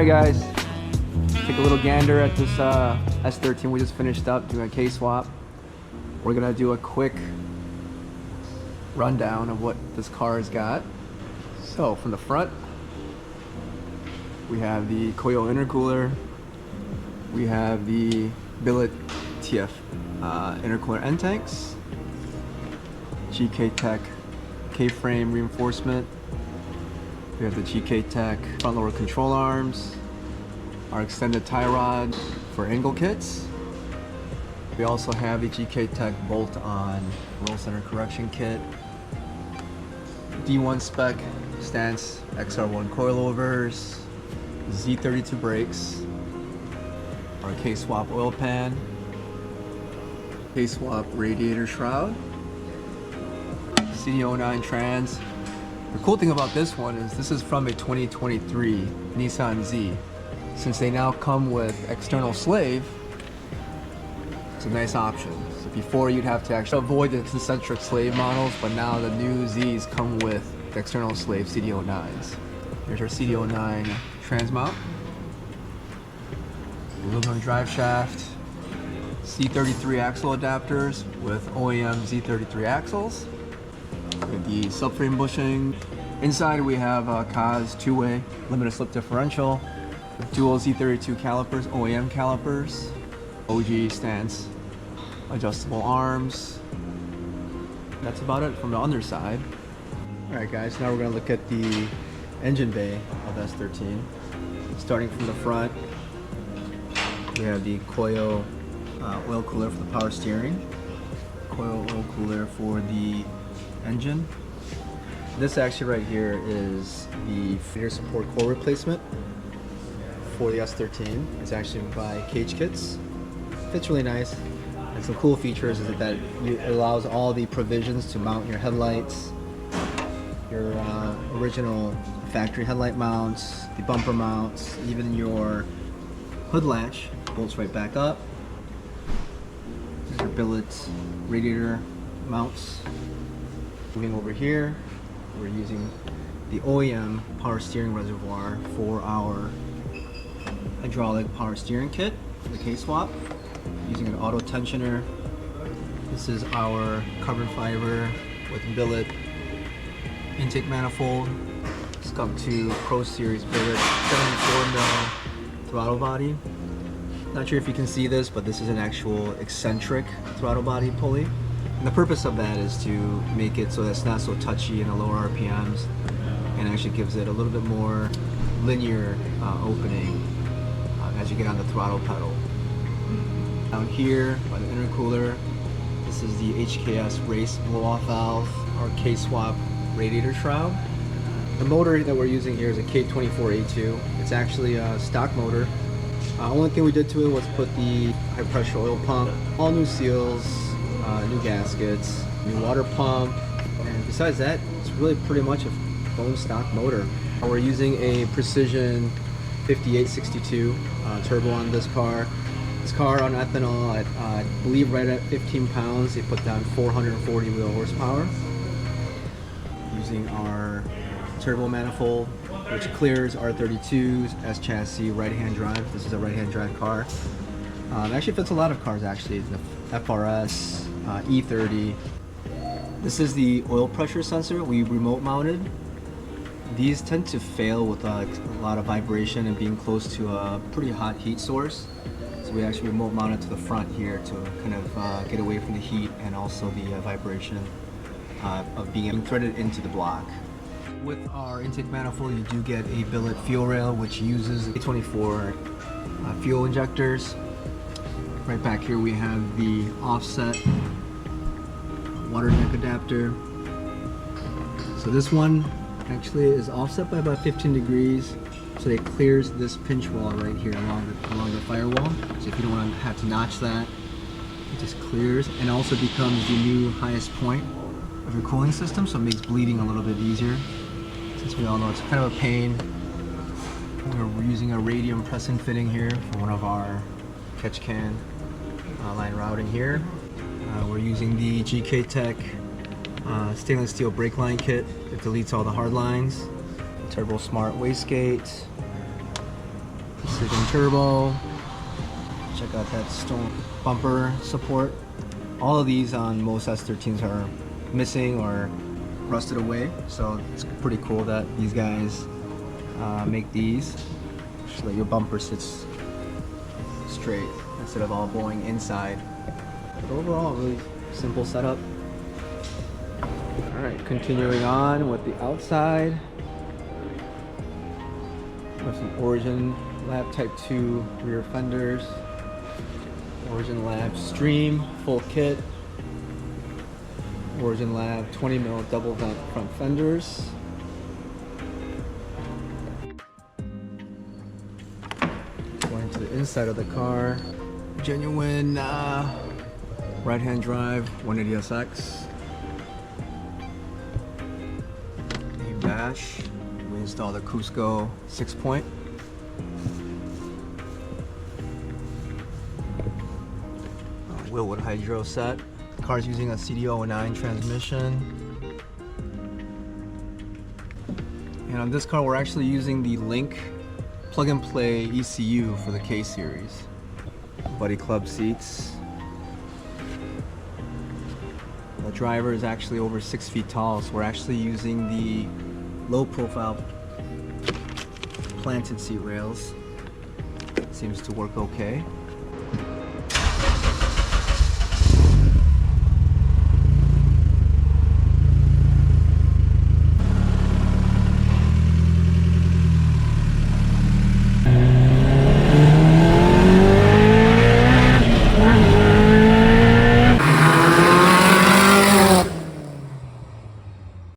Alright guys, take a little gander at this S13 we just finished up doing a Kswap. We're gonna do a quick rundown of what this car has got. So from the front, we have the coil intercooler, we have the billet TF intercooler end tanks, GK Tech K-frame reinforcement. We have the GK Tech front lower control arms, our extended tie rod for angle kits. We also have the GK Tech bolt-on roll center correction kit, D1 spec stance XR1 coilovers, Z32 brakes, our Kswap oil pan, Kswap radiator shroud, CD09 trans. The cool thing about this one is this is from a 2023 Nissan Z. Since they now come with external slave, it's a nice option. So before you'd have to actually avoid the concentric slave models, but now the new Zs come with the external slave CD09s. Here's our CD09 trans mount, aluminum drive shaft, C33 axle adapters with OEM Z33 axles. With the subframe bushing. Inside we have a KAZ two-way limited slip differential, dual Z32 calipers, OEM calipers, OG stance, adjustable arms. That's about it from the underside. Alright guys, now we're going to look at the engine bay of S13. Starting from the front, we have the coil oil cooler for the power steering, coil oil cooler for the engine. This actually right here is the feeder support core replacement for the S13. It's actually by Cage Kits. Fits really nice. And some cool features is that it allows all the provisions to mount your headlights, your original factory headlight mounts, the bumper mounts, even your hood latch bolts right back up. These are billet radiator mounts. Moving over here, we're using the OEM power steering reservoir for our hydraulic power steering kit, the Kswap, using an auto tensioner. This is our carbon fiber with billet intake manifold, Skunk 2 Pro Series billet 74mm throttle body. Not sure if you can see this, but this is an actual eccentric throttle body pulley. And the purpose of that is to make it so that it's not so touchy in the lower RPMs, and actually gives it a little bit more linear opening as you get on the throttle pedal. Down here by the intercooler, this is the HKS race blow-off valve, our Kswap radiator shroud. The motor that we're using here is a K24A2. It's actually a stock motor. Only thing we did to it was put the high pressure oil pump, all new seals, new gaskets, new water pump, and besides that, it's really pretty much a bone stock motor. We're using a Precision 5862 turbo on this car. This car on ethanol, I believe right at 15 pounds, they put down 440 wheel horsepower. Using our turbo manifold, which clears R32's S-chassis right-hand drive. This is a right-hand drive car. It actually fits a lot of cars actually. The FRS, E30. This is the oil pressure sensor we remote mounted. These tend to fail with a lot of vibration and being close to a pretty hot heat source. So we actually remote mounted to the front here to kind of get away from the heat and also the vibration of being threaded into the block. With our intake manifold, you do get a billet fuel rail which uses A24 fuel injectors. Right back here we have the offset water neck adapter. So this one actually is offset by about 15 degrees, so it clears this pinch wall right here along the firewall. So if you don't want to have to notch that, it just clears, and also becomes the new highest point of your cooling system, so it makes bleeding a little bit easier. Since we all know it's kind of a pain. We're using a radium press-in fitting here for one of our catch can line routing here. We're using the GK Tech stainless steel brake line kit that deletes all the hard lines. Turbo Smart wastegate, Precision Turbo. Check out that stone bumper support. All of these on most S13s are missing or rusted away, so it's pretty cool that these guys make these so that your bumper sits straight instead of all bowing inside. But overall, really simple setup. Alright, continuing on with the outside. With some Origin Lab Type 2 rear fenders. Origin Lab Stream full kit. Origin Lab 20mm double vent front fenders. Going to the inside of the car. Genuine right-hand drive 180SX. Name dash. We installed a Cusco 6-point. Wheelwood hydro set. The car's using a CD09 transmission. And on this car, we're actually using the Link plug-and-play ECU for the K series. Buddy Club seats. The driver is actually over 6 feet tall, so we're actually using the low-profile planted seat rails. Seems to work okay.